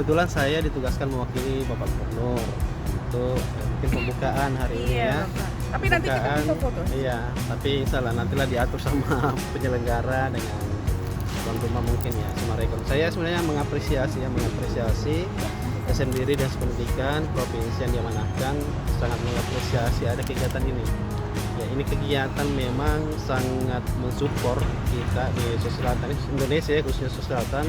kebetulan saya ditugaskan mewakili Bapak Gubernur untuk mungkin pembukaan hari ini Iya, ya. Bapak. Tapi nanti kita Pembukaan, bisa foto. iya, tapi insya Allah nantilah diatur sama penyelenggara dengan tuan rumah mungkin ya, sama rekon. Saya sebenarnya mengapresiasi sendiri dan pendidikan provinsi yang diamanahkan, sangat mengapresiasi ada kegiatan ini. Ya, ini kegiatan memang sangat mensupport kita di Sulawesi Selatan, Indonesia khususnya Sulawesi Selatan